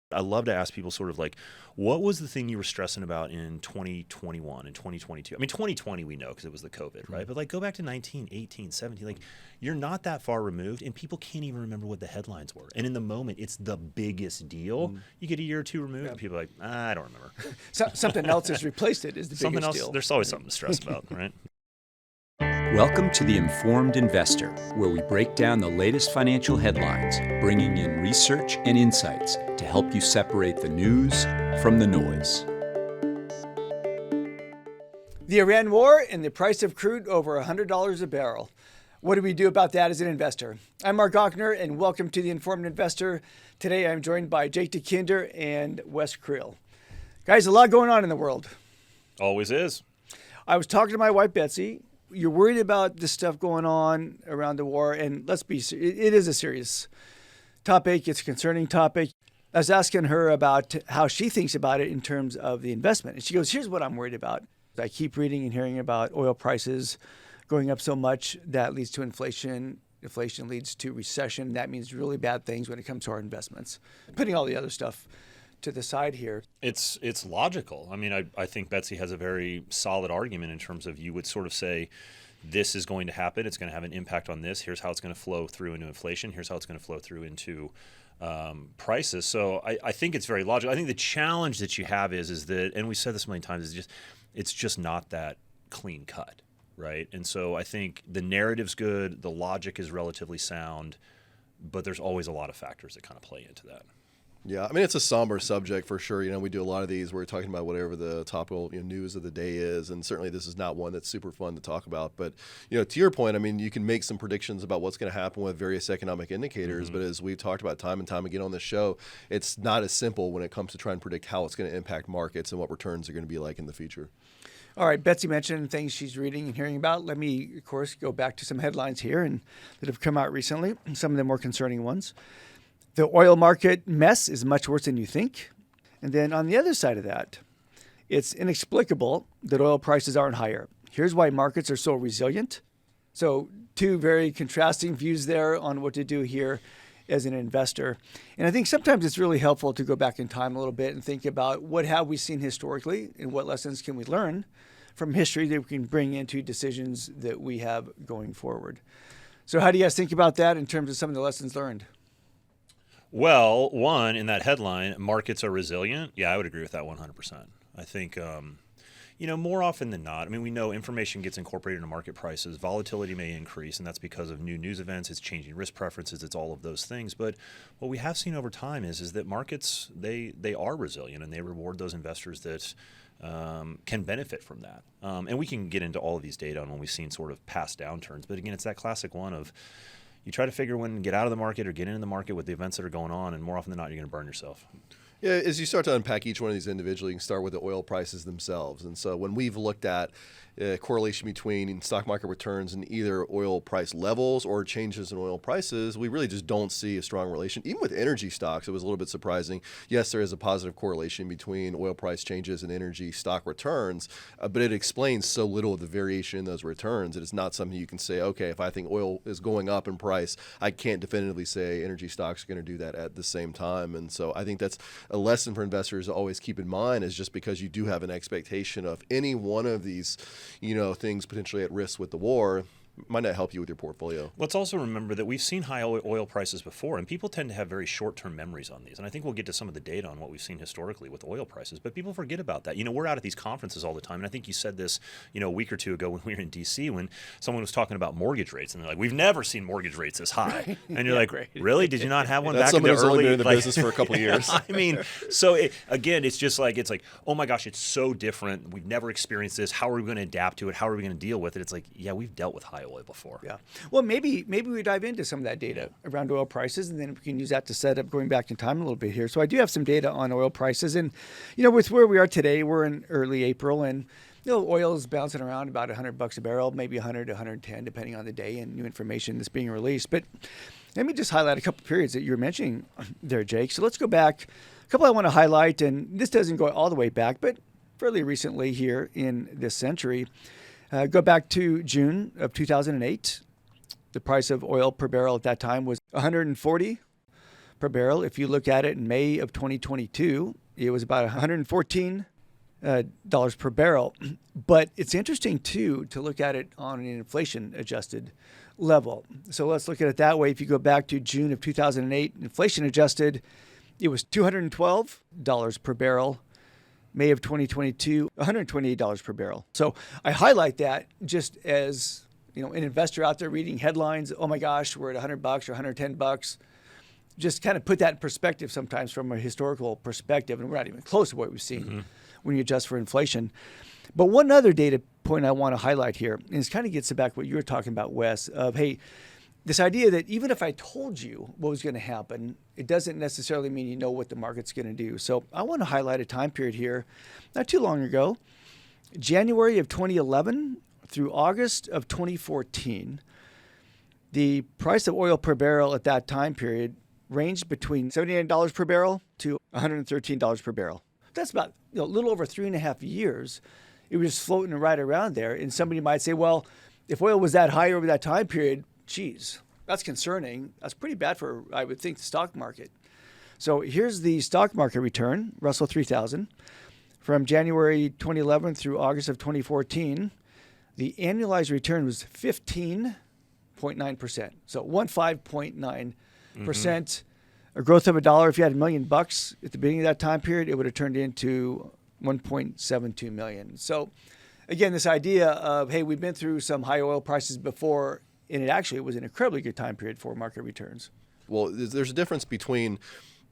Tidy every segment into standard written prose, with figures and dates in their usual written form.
I love to ask people sort of like, what was the thing you were stressing about in 2021 and 2022? I mean, 2020 we know because it was the COVID, right? But like go back to 19, 18, 17, like you're not that far removed and people can't even remember what the headlines were. And in the moment, it's the biggest deal. You get a year or two removed and people are like, I don't remember. Something else has replaced it is the Something biggest else, deal. there's always something to stress about, right? Welcome to The Informed Investor, where we break down the latest financial headlines, bringing in research and insights to help you separate the news from the noise. The Iran war and the price of crude over $100 a barrel. What do we do about that as an investor? I'm Mark Ochner, and welcome to The Informed Investor. Today I'm joined by Jake DeKinder and Wes Creel. Guys, a lot going on in the world. Always is. I was talking to my wife, Betsy. You're worried about this stuff going on around the war, and let's be it is a serious topic. It's a concerning topic. I was asking her about how she thinks about it in terms of the investment. And she goes, here's what I'm worried about. I keep reading and hearing about oil prices going up so much that leads to inflation. Inflation leads to recession. That means really bad things when it comes to our investments. Putting all the other stuff to the side here. It's logical. I mean, I think Betsy has a very solid argument in terms of you would sort of say, this is going to happen. It's going to have an impact on this. Here's how it's going to flow through into inflation. Here's how it's going to flow through into prices. So I think it's very logical. I think the challenge that you have is that, and we said this a million times, it's just not that clean cut, right? And so I think the narrative's good. The logic is relatively sound, but there's always a lot of factors that kind of play into that. Yeah, I mean, it's a somber subject for sure. You know, we do a lot of these where we're talking about whatever the topical news of the day is, and certainly this is not one that's super fun to talk about. But, to your point, I mean, you can make some predictions about what's going to happen with various economic indicators, but as we've talked about time and time again on this show, it's not as simple when it comes to trying to predict how it's going to impact markets and what returns are going to be like in the future. All right, Betsy mentioned things she's reading and hearing about. Let me, of course, go back to some headlines here and that have come out recently, some of the more concerning ones. The oil market mess is much worse than you think. And then on the other side of that, it's inexplicable that oil prices aren't higher. Here's why markets are so resilient. So two very contrasting views there on what to do here as an investor. And I think sometimes it's really helpful to go back in time a little bit and think about what have we seen historically and what lessons can we learn from history that we can bring into decisions that we have going forward. So how do you guys think about that in terms of some of the lessons learned? Well, one, in that headline, markets are resilient. Yeah, I would agree with that 100%. I think, more often than not, I mean, we know information gets incorporated into market prices. Volatility may increase, and that's because of new news events. It's changing risk preferences. It's all of those things. But what we have seen over time is that markets, they are resilient, and they reward those investors that can benefit from that. And we can get into all of these data on when we've seen sort of past downturns. But again, it's that classic one of, you try to figure when to get out of the market or get into the market with the events that are going on, and more often than not, you're going to burn yourself. Yeah, as you start to unpack each one of these individually, you can start with the oil prices themselves. And so when we've looked at correlation between stock market returns and either oil price levels or changes in oil prices, we really just don't see a strong relation. Even with energy stocks, it was a little bit surprising. Yes, there is a positive correlation between oil price changes and energy stock returns, but it explains so little of the variation in those returns. It is not something you can say, okay, if I think oil is going up in price, I can't definitively say energy stocks are going to do that at the same time. And so I think that's a lesson for investors to always keep in mind, is just because you do have an expectation of any one of these things potentially at risk with the war, might not help you with your portfolio. Let's also remember that we've seen high oil prices before, and people tend to have very short-term memories on these. And I think we'll get to some of the data on what we've seen historically with oil prices, but people forget about that. We're out at these conferences all the time, and I think you said this, a week or two ago when we were in D.C. when someone was talking about mortgage rates, and they're like, "We've never seen mortgage rates this high." And you're like, right. "Really? Did you not have one That's back in the somebody who's only early?" been in the business for a couple of years. I mean, so it's just like oh my gosh, it's so different. We've never experienced this. How are we going to adapt to it? How are we going to deal with it? It's like, yeah, we've dealt with high oil before. Yeah. Well, maybe we dive into some of that data around oil prices, and then we can use that to set up going back in time a little bit here. So I do have some data on oil prices, and with where we are today, we're in early April, and oil is bouncing around about $100 a barrel, maybe 100 to 110, depending on the day and new information that's being released. But let me just highlight a couple periods that you were mentioning there, Jake. So let's go back. A couple I want to highlight, and this doesn't go all the way back, but fairly recently here in this century. Go back to June of 2008. The price of oil per barrel at that time was $140. per barrel. If you look at it in May of 2022, it was about $114 per barrel. But it's interesting, too, to look at it on an inflation-adjusted level. So let's look at it that way. If you go back to June of 2008, inflation-adjusted, it was $212 per barrel. May of 2022, $128 per barrel. So I highlight that just as, an investor out there reading headlines, oh my gosh, we're at $100 or $110. Just kind of put that in perspective sometimes from a historical perspective, and we're not even close to what we've seen when you adjust for inflation. But one other data point I want to highlight here, and this kind of gets back to what you were talking about, Wes, of, hey, this idea that even if I told you what was going to happen, it doesn't necessarily mean you know what the market's going to do. So I want to highlight a time period here, not too long ago, January of 2011 through August of 2014. The price of oil per barrel at that time period ranged between $79 per barrel to $113 per barrel. That's about a little over 3.5 years. It was just floating right around there. And somebody might say, well, if oil was that high over that time period, geez, that's concerning. That's pretty bad for, I would think, the stock market. So here's the stock market return, Russell 3000, from January 2011 through August of 2014. The annualized return was 15.9%. So 15.9%. A growth of $1. If you had $1 million at the beginning of that time period, it would have turned into 1.72 million. So again, this idea of, hey, we've been through some high oil prices before, and it actually was an incredibly good time period for market returns. Well, there's a difference between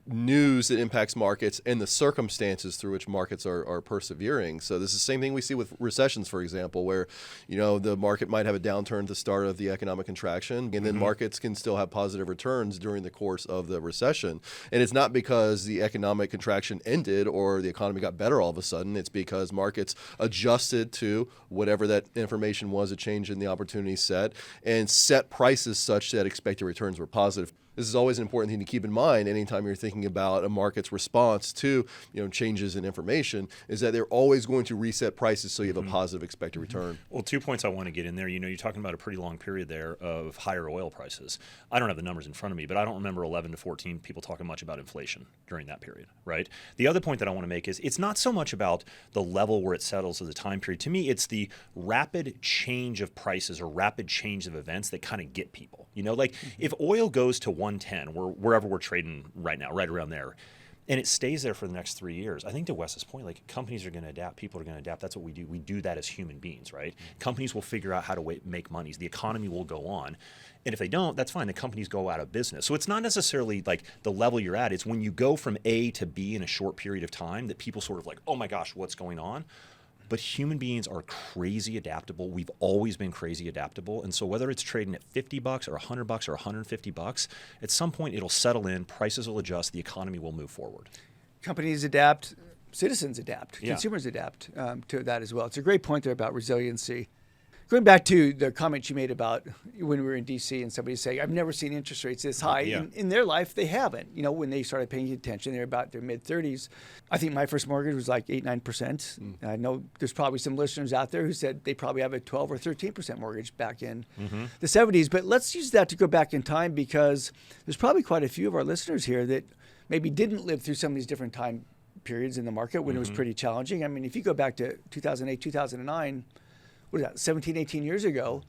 news that impacts markets and the circumstances through which markets are persevering. So this is the same thing we see with recessions, for example, where, the market might have a downturn at the start of the economic contraction, and then markets can still have positive returns during the course of the recession. And it's not because the economic contraction ended or the economy got better all of a sudden. It's because markets adjusted to whatever that information was, a change in the opportunity set, and set prices such that expected returns were positive. This is always an important thing to keep in mind anytime you're thinking about a market's response to changes in information, is that they're always going to reset prices so you have a positive expected return. Well, 2 points I want to get in there. You're talking about a pretty long period there of higher oil prices. I don't have the numbers in front of me, but I don't remember 11 to 14 people talking much about inflation during that period, right? The other point that I want to make is it's not so much about the level where it settles as a time period. To me, it's the rapid change of prices or rapid change of events that kind of get people. If oil goes to 110, wherever we're trading right now, right around there, and it stays there for the next 3 years, I think to Wes's point, companies are going to adapt, people are going to adapt. That's what we do. We do that as human beings, right? Companies will figure out how to make money. The economy will go on. And if they don't, that's fine. The companies go out of business. So it's not necessarily the level you're at. It's when you go from A to B in a short period of time that people sort of oh my gosh, what's going on? But human beings are crazy adaptable. We've always been crazy adaptable. And so whether it's trading at $50 or $100 or $150, at some point it'll settle in, prices will adjust, the economy will move forward. Companies adapt, citizens adapt, Yeah. consumers adapt to that as well. It's a great point there about resiliency. Going back to the comment you made about when we were in D.C. and somebody saying, I've never seen interest rates this high. Yeah. In their life, they haven't. When they started paying attention, they're about their mid-30s. I think my first mortgage was 8-9%. I know there's probably some listeners out there who said they probably have a 12 or 13% mortgage back in the 70s. But let's use that to go back in time, because there's probably quite a few of our listeners here that maybe didn't live through some of these different time periods in the market when it was pretty challenging. I mean, if you go back to 2008, 2009, what is that, 17, 18 years ago,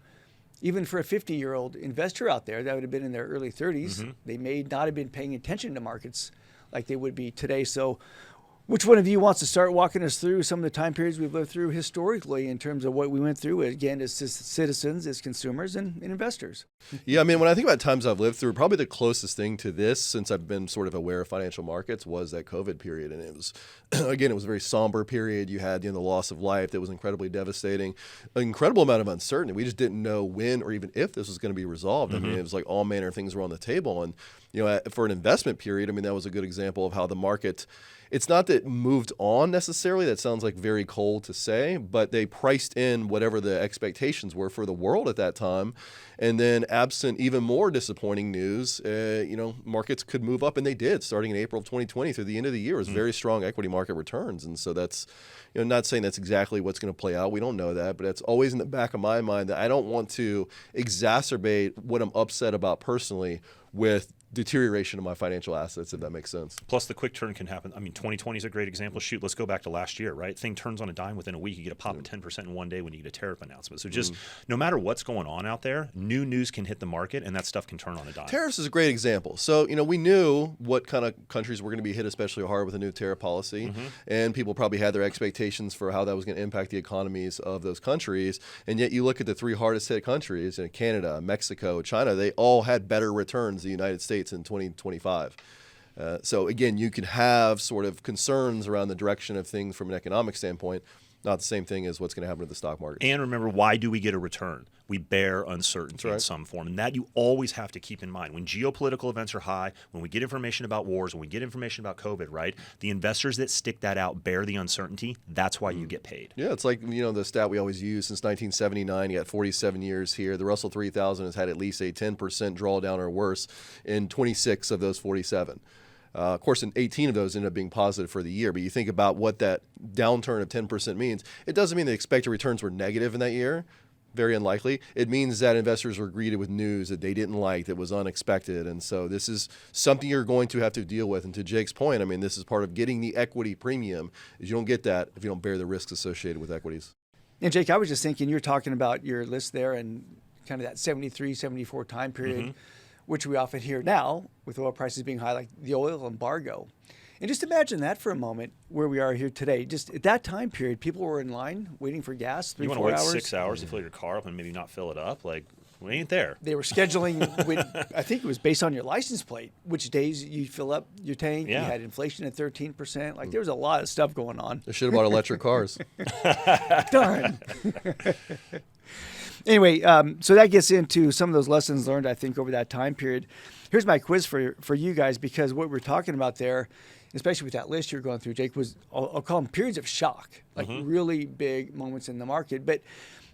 even for a 50-year-old investor out there that would have been in their early 30s, they may not have been paying attention to markets like they would be today. So which one of you wants to start walking us through some of the time periods we've lived through historically in terms of what we went through, again, as citizens, as consumers, and investors? Yeah, I mean, when I think about times I've lived through, probably the closest thing to this since I've been sort of aware of financial markets was that COVID period. And it was, again, it was a very somber period. You had the loss of life that was incredibly devastating, an incredible amount of uncertainty. We just didn't know when or even if this was going to be resolved. I mean, it was like all manner of things were on the table. And, for an investment period, I mean, that was a good example of how the market, it's not that it moved on necessarily. That sounds like very cold to say, but they priced in whatever the expectations were for the world at that time. And then absent even more disappointing news, markets could move up, and they did starting in April of 2020 through the end of the year. It was very strong equity market returns. And so that's, not saying that's exactly what's going to play out. We don't know that, but that's always in the back of my mind that I don't want to exacerbate what I'm upset about personally with deterioration of my financial assets, if that makes sense. Plus, the quick turn can happen. I mean, 2020 is a great example. Shoot, let's go back to last year, right? Thing turns on a dime within a week. You get a pop of 10% in one day when you get a tariff announcement. So just no matter what's going on out there, new news can hit the market, and that stuff can turn on a dime. Tariffs is a great example. So, we knew what kind of countries were going to be hit especially hard with a new tariff policy, and people probably had their expectations for how that was going to impact the economies of those countries. And yet you look at the three hardest hit countries, Canada, Mexico, China, they all had better returns than the United States in 2025. So again, you can have sort of concerns around the direction of things from an economic standpoint, not the same thing as what's going to happen to the stock market. And remember, why do we get a return? We bear uncertainty in some form. And that you always have to keep in mind. When geopolitical events are high, when we get information about wars, when we get information about COVID, right? The investors that stick that out bear the uncertainty. That's why you get paid. Yeah, it's like, the stat we always use since 1979, you got 47 years here. The Russell 3000 has had at least a 10% drawdown or worse in 26 of those 47. Of course, in 18 of those ended up being positive for the year. But you think about what that downturn of 10% means. It doesn't mean the expected returns were negative in that year. Very unlikely. It means that investors were greeted with news that they didn't like, that was unexpected. And so this is something you're going to have to deal with. And to Jake's point, I mean, this is part of getting the equity premium, is you don't get that if you don't bear the risks associated with equities. And Jake, I was just thinking, you're talking about your list there and kind of that 73, 74 time period, which we often hear now with oil prices being high, like the oil embargo. And just imagine that for a moment, where we are here today. Just at that time period, people were in line waiting for gas, 3-4 hours. You want to wait 6 hours to fill your car up and maybe not fill it up? Like, we ain't there. They were scheduling, I think it was based on your license plate, which days you fill up your tank. Yeah. You had inflation at 13%. Like, there was a lot of stuff going on. They should have bought electric cars. Darn. Anyway, so that gets into some of those lessons learned, I think, over that time period. Here's my quiz for you guys, because what we're talking about there, especially with that list you're going through, Jake, was I'll call them periods of shock, like really big moments in the market. But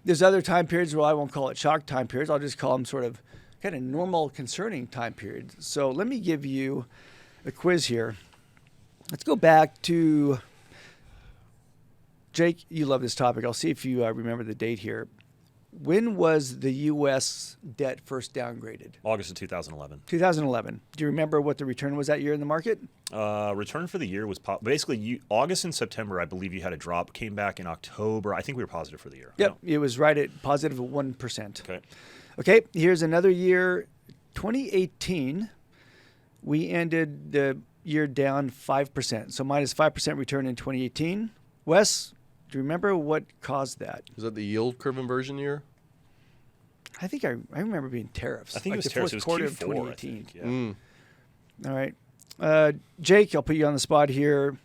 there's other time periods, well, I won't call it shock time periods. I'll just call them sort of kind of normal, concerning time periods. So let me give you a quiz here. Let's go back to, Jake, you love this topic. I'll see if you remember the date here. When was the U.S. debt first downgraded? August of 2011. 2011. Do you remember what the return was that year in the market? Return for the year was basically August and September. I believe you had a drop. Came back in October. I think we were positive for the year. Yep, it was right at positive 1%. Okay. Okay, here's another year, 2018. We ended the year down 5%. So minus 5% return in 2018. Wes, do you remember what caused that? Is that the yield curve inversion year? I think I remember being tariffs. I think like it was the tariffs. fourth quarter It was Q4, of 2018. I think. Yeah. All right. Jake, I'll put you on the spot here.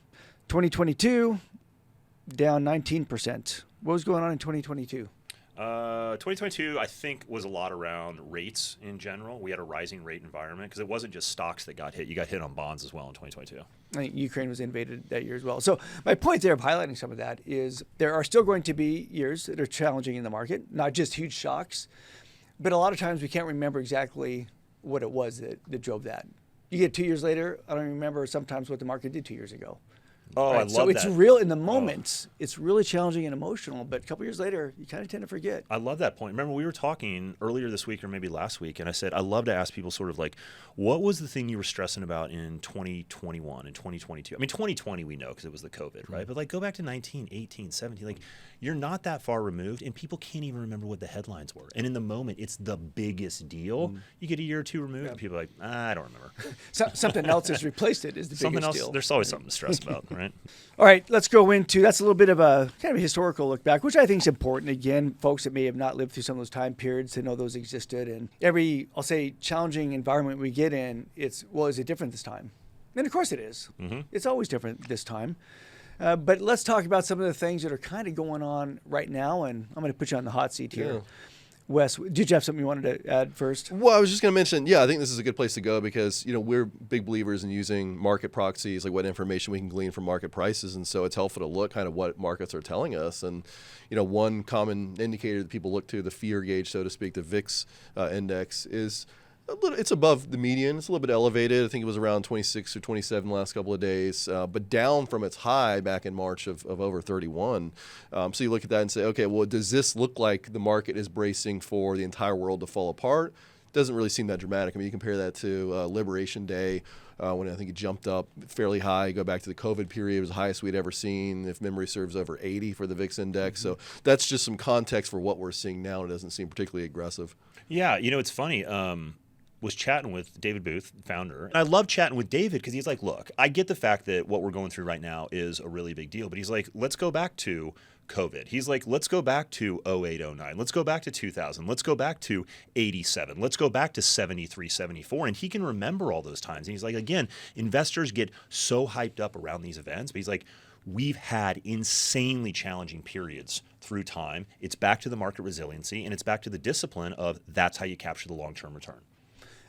2022, down 19%. What was going on in 2022? 2022, I think, was a lot around rates in general. We had a rising rate environment because it wasn't just stocks that got hit. You got hit on bonds as well in 2022. I think Ukraine was invaded that year as well. So my point there of highlighting some of that is there are still going to be years that are challenging in the market, not just huge shocks, but a lot of times we can't remember exactly what it was that drove that. You get 2 years later, I don't remember sometimes what the market did 2 years ago. Oh, Right? I love so it's that. real in the moment. It's really challenging and emotional, but a couple years later, you kind of tend to forget. I love that point. Remember, we were talking earlier this week or maybe last week, and I said I love to ask people sort of like, what was the thing you were stressing about in 2021 and 2022? I mean, 2020 we know because it was the COVID, right? But like go back to 19, 18, 17. Like you're not that far removed, and people can't even remember what the headlines were. And in the moment, it's the biggest deal. You get a year or two removed, and people are like, I don't remember. Something else has replaced it is the Something biggest else. deal. There's always something to stress about, right? All right, let's go into, that's a little bit of a kind of a historical look back, which I think is important. Again, folks that may have not lived through some of those time periods to know those existed. And every, I'll say, challenging environment we get in, it's, well, is it different this time? And of course it is. It's always different this time. But let's talk about some of the things that are kind of going on right now. And I'm going to put you on the hot seat here. Yeah. Wes, did you have something you wanted to add first? Well, I was just going to mention, I think this is a good place to go because, we're big believers in using market proxies, like what information we can glean from market prices. And so it's helpful to look kind of what markets are telling us. And, one common indicator that people look to, the fear gauge, so to speak, the VIX index is it's above the median. It's a little bit elevated. I think it was around 26 or 27 the last couple of days, but down from its high back in March of over 31. So you look at that and say, okay, well, does this look like the market is bracing for the entire world to fall apart? doesn't really seem that dramatic. I mean, you compare that to Liberation Day, when I think it jumped up fairly high. Go back to the COVID period, it was the highest we'd ever seen, if memory serves, over 80 for the VIX index. So that's just some context for what we're seeing now. It doesn't seem particularly aggressive. Yeah, it's funny. Was chatting with David Booth, founder. And I love chatting with David because he's like, look, I get the fact that what we're going through right now is a really big deal, but he's like, let's go back to COVID. He's like, let's go back to 08, 09. Let's go back to 2000. Let's go back to 87. Let's go back to 73, 74. And he can remember all those times. And he's like, again, investors get so hyped up around these events, but he's like, we've had insanely challenging periods through time. It's back to the market resiliency, and it's back to the discipline of that's how you capture the long-term return.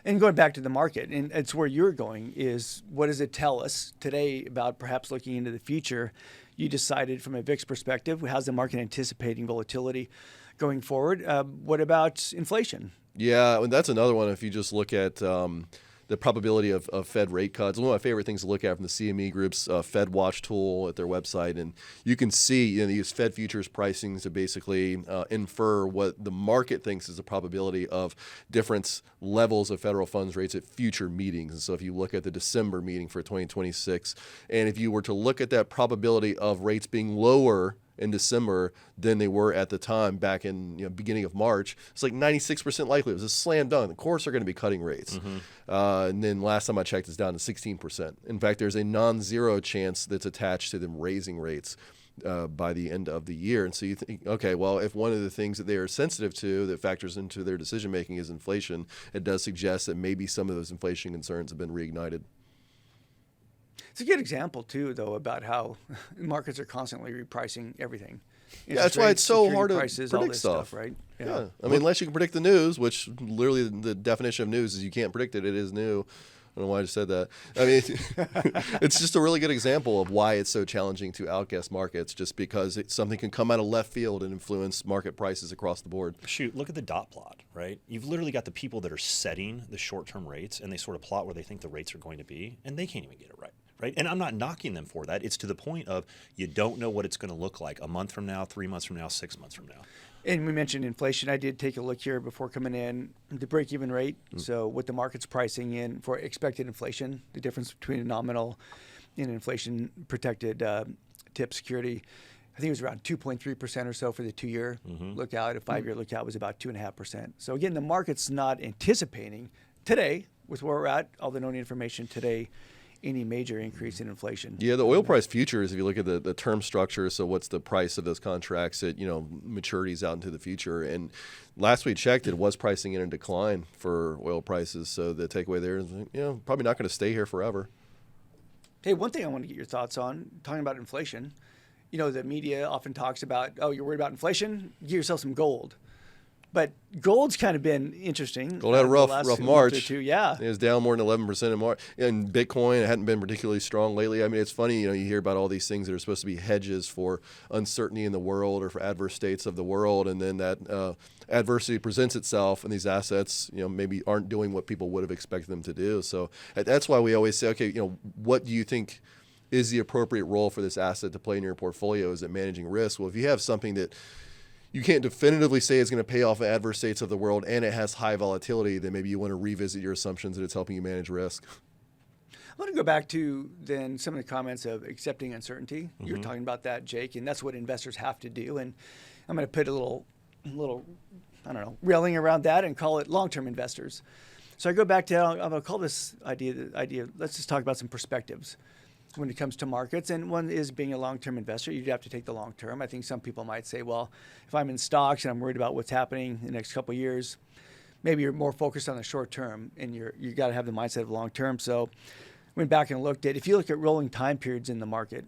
And going back to the market, and it's where you're going, is what does it tell us today about perhaps looking into the future? You decided from a VIX perspective, how's the market anticipating volatility going forward? What about inflation? Yeah, and that's another one. If you just look at the probability of Fed rate cuts, one of my favorite things to look at from the CME Group's Fed Watch tool at their website, and you can see they use Fed futures pricings to basically infer what the market thinks is the probability of different levels of federal funds rates at future meetings. And so if you look at the December meeting for 2026, and if you were to look at that probability of rates being lower in December than they were at the time back in beginning of March, it's like 96% likely. It was a slam dunk. Of course, they're going to be cutting rates. And then last time I checked, it's down to 16%. In fact, there's a non-zero chance that's attached to them raising rates by the end of the year. And so you think, okay, well, if one of the things that they are sensitive to that factors into their decision making is inflation, it does suggest that maybe some of those inflation concerns have been reignited. It's a good example, too, though, about how markets are constantly repricing everything. Yeah, that's why it's so hard to prices, predict all this stuff, right? Yeah. I mean, unless you can predict the news, which literally the definition of news is you can't predict it. It is new. I don't know why I just said that. I mean, it's just a really good example of why it's so challenging to outguess markets, just because something can come out of left field and influence market prices across the board. Shoot, look at the dot plot, right? You've literally got the people that are setting the short-term rates, and they sort of plot where they think the rates are going to be, and they can't even get it right. Right? And I'm not knocking them for that. It's to the point of you don't know what it's going to look like a month from now, 3 months from now, 6 months from now. And we mentioned inflation. I did take a look here before coming in. The break-even rate, so what the market's pricing in for expected inflation, the difference between a nominal and inflation-protected tip security, I think it was around 2.3% or so for the 2-year lookout. A 5-year lookout was about 2.5%. So again, the market's not anticipating today, with where we're at, all the known information today, any major increase in inflation. Yeah, the oil price futures, if you look at the term structure, so what's the price of those contracts at maturities out into the future, and last we checked, it was pricing in a decline for oil prices. So the takeaway there is, probably not going to stay here forever. Hey, one thing I want to get your thoughts on, talking about inflation. The media often talks about, oh, you're worried about inflation? Get yourself some gold. But gold's kind of been interesting. Gold had a rough March. Yeah. It was down more than 11% in March. And Bitcoin, it hadn't been particularly strong lately. I mean, it's funny, you hear about all these things that are supposed to be hedges for uncertainty in the world or for adverse states of the world. And then that adversity presents itself, and these assets, maybe aren't doing what people would have expected them to do. So that's why we always say, okay, what do you think is the appropriate role for this asset to play in your portfolio? Is it managing risk? Well, if you have something that you can't definitively say it's going to pay off adverse states of the world and it has high volatility, then maybe you want to revisit your assumptions that it's helping you manage risk. I want to go back to then some of the comments of accepting uncertainty. You were talking about that, Jake, and that's what investors have to do. And I'm going to put a little, I don't know, railing around that and call it long-term investors. So I go back to, I'm going to call this idea, let's just talk about some perspectives when it comes to markets. And one is being a long-term investor, you'd have to take the long term. I think some people might say, well, if I'm in stocks and I'm worried about what's happening in the next couple of years, maybe you're more focused on the short term and you got to have the mindset of long term. So I went back and looked at, if you look at rolling time periods in the market,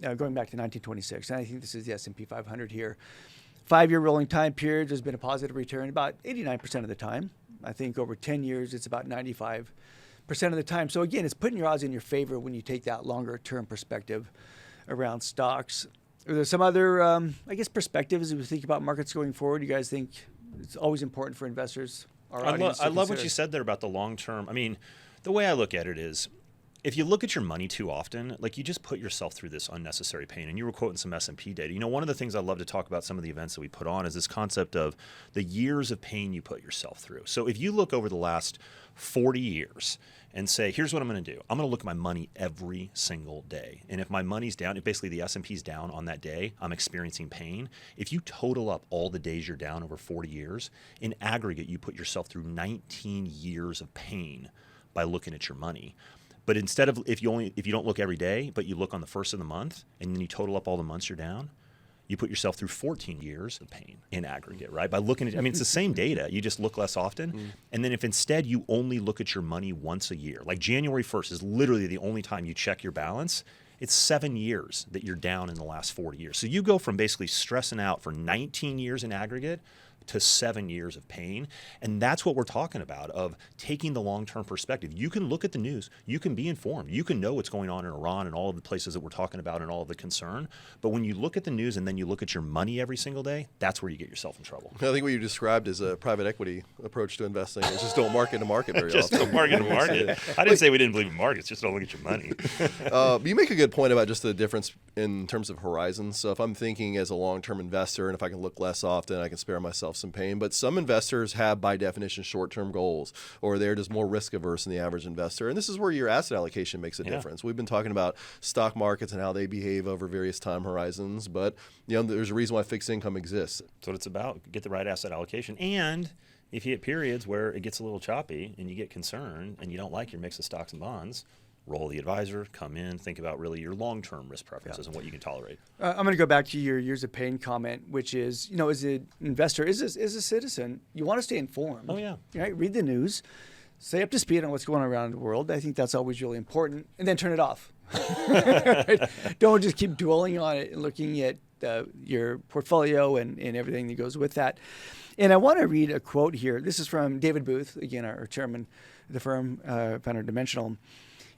going back to 1926, and I think this is the S&P 500 here, 5-year rolling time periods, there's been a positive return about 89% of the time. I think over 10 years, it's about 95% of the time. So again, it's putting your odds in your favor when you take that longer term perspective around stocks. Are there some other, perspectives as we think about markets going forward? You guys think it's always important for investors? I love what you said there about the long term. I mean, the way I look at it is, if you look at your money too often, like you just put yourself through this unnecessary pain. And you were quoting some S&P data. You know, one of the things I love to talk about some of the events that we put on is this concept of the years of pain you put yourself through. So if you look over the last 40 years and say, here's what I'm going to do. I'm going to look at my money every single day. And if my money's down, if basically the S&P's down on that day, I'm experiencing pain. If you total up all the days you're down over 40 years, in aggregate, you put yourself through 19 years of pain by looking at your money. But instead of if you don't look every day, but you look on the first of the month and then you total up all the months you're down, you put yourself through 14 years of pain in aggregate, right? By looking at, I mean, it's the same data. You just look less often. And then if instead you only look at your money once a year, like January 1st is literally the only time you check your balance, it's 7 years that you're down in the last 40 years. So you go from basically stressing out for 19 years in aggregate to 7 years of pain. And that's what we're talking about, of taking the long-term perspective. You can look at the news. You can be informed. You can know what's going on in Iran and all of the places that we're talking about and all of the concern. But when you look at the news and then you look at your money every single day, that's where you get yourself in trouble. I think what you described is a private equity approach to investing. It's just don't market to market very Just often. don't market to market. I didn't say we didn't believe in markets. Just don't look at your money. You make a good point about just the difference in terms of horizons. So if I'm thinking as a long-term investor and if I can look less often, I can spare myself some pain. But some investors have, by definition, short-term goals, or they're just more risk-averse than the average investor. And this is where your asset allocation makes a difference. We've been talking about stock markets and how they behave over various time horizons, but there's a reason why fixed income exists. That's what it's about. Get the right asset allocation. And if you hit periods where it gets a little choppy and you get concerned and you don't like your mix of stocks and bonds, roll the advisor, come in, think about really your long-term risk preferences and what you can tolerate. I'm going to go back to your years of pain comment, which is, as an investor, as a citizen, you want to stay informed. Oh, yeah. Right? Read the news, stay up to speed on what's going on around the world. I think that's always really important. And then turn it off. Right? Don't just keep dwelling on it and looking at your portfolio and everything that goes with that. And I want to read a quote here. This is from David Booth, again, our chairman of the firm, founder of Dimensional.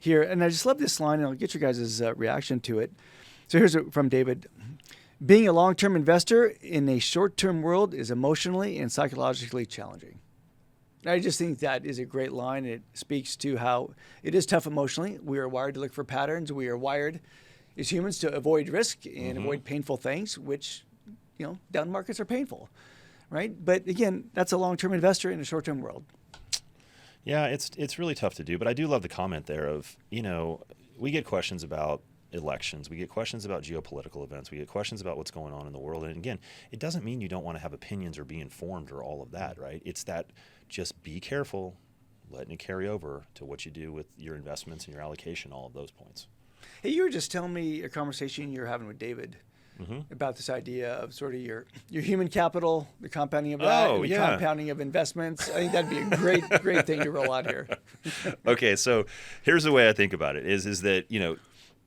Here, and I just love this line, and I'll get your guys' reaction to it. So here's from David. Being a long-term investor in a short-term world is emotionally and psychologically challenging. I just think that is a great line. It speaks to how it is tough emotionally. We are wired to look for patterns. We are wired as humans to avoid risk and avoid painful things, which, down markets are painful, right? But again, that's a long-term investor in a short-term world. Yeah, it's really tough to do, but I do love the comment there of, we get questions about elections, we get questions about geopolitical events, we get questions about what's going on in the world. And again, it doesn't mean you don't want to have opinions or be informed or all of that, right? It's that just be careful, letting it carry over to what you do with your investments and your allocation, all of those points. Hey, you were just telling me a conversation you were having with David about this idea of sort of your human capital, the compounding of that, and the compounding of investments. I think that'd be a great thing to roll out here. Okay, so here's the way I think about it is that,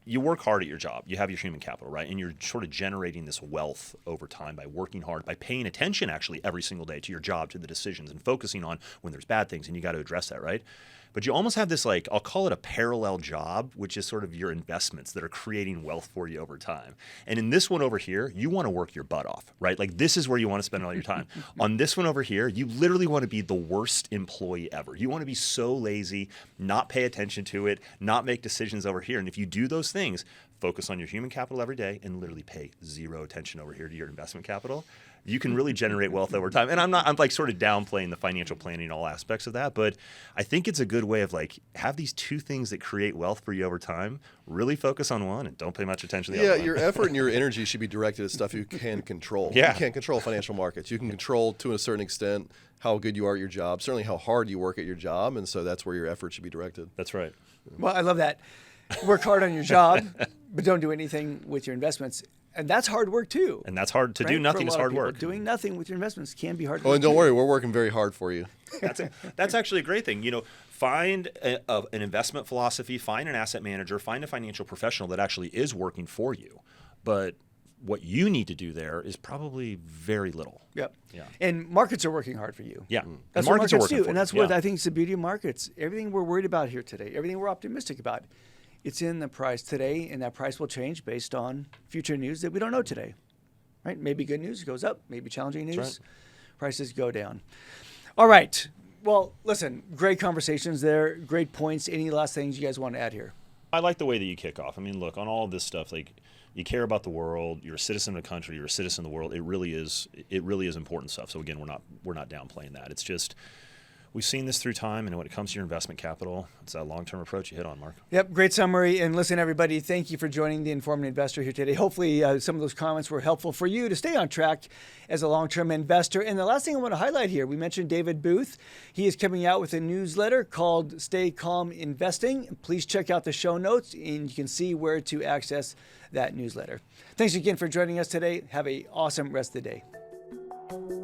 you work hard at your job. You have your human capital, right? And you're sort of generating this wealth over time by working hard, by paying attention actually every single day to your job, to the decisions, and focusing on when there's bad things, and you got to address that, right? But you almost have this, I'll call it a parallel job, which is sort of your investments that are creating wealth for you over time. And in this one over here, you want to work your butt off, right? This is where you want to spend all your time. On this one over here, you literally want to be the worst employee ever. You want to be so lazy, not pay attention to it, not make decisions over here. And if you do those things, focus on your human capital every day and literally pay zero attention over here to your investment capital, you can really generate wealth over time. And I'm sort of downplaying the financial planning and all aspects of that, but I think it's a good way of have these two things that create wealth for you over time, really focus on one and don't pay much attention to the other one. Your effort and your energy should be directed at stuff you can control. Yeah. You can't control financial markets. You can control, to a certain extent, how good you are at your job, certainly how hard you work at your job, and so that's where your effort should be directed. That's right. Well, I love that. Work hard on your job, but don't do anything with your investments. And that's hard work too. And that's hard to do. Nothing is hard work. Doing nothing with your investments can be hard work. Oh, and don't worry, we're working very hard for you. That's actually a great thing. Find an investment philosophy, find an asset manager, find a financial professional that actually is working for you. But what you need to do there is probably very little. Yep. Yeah. And markets are working hard for you. Yeah. That's and what markets markets do. for And that's you. what I think is the beauty of markets. Everything we're worried about here today, everything we're optimistic about, it's in the price today, and that price will change based on future news that we don't know today. Right? Maybe good news goes up, maybe challenging news, prices go down. All right. Well, listen, great conversations there, great points. Any last things you guys want to add here? I like the way that you kick off. I mean, look, on all of this stuff, like, you care about the world, you're a citizen of the country, you're a citizen of the world. It really is important stuff. So again, we're not downplaying that. It's just, we've seen this through time, and when it comes to your investment capital, it's that long-term approach you hit on, Mark. Yep, great summary. And listen, everybody, thank you for joining the Informed Investor here today. Hopefully, some of those comments were helpful for you to stay on track as a long-term investor. And the last thing I want to highlight here, we mentioned David Booth. He is coming out with a newsletter called Stay Calm Investing. Please check out the show notes, and you can see where to access that newsletter. Thanks again for joining us today. Have an awesome rest of the day.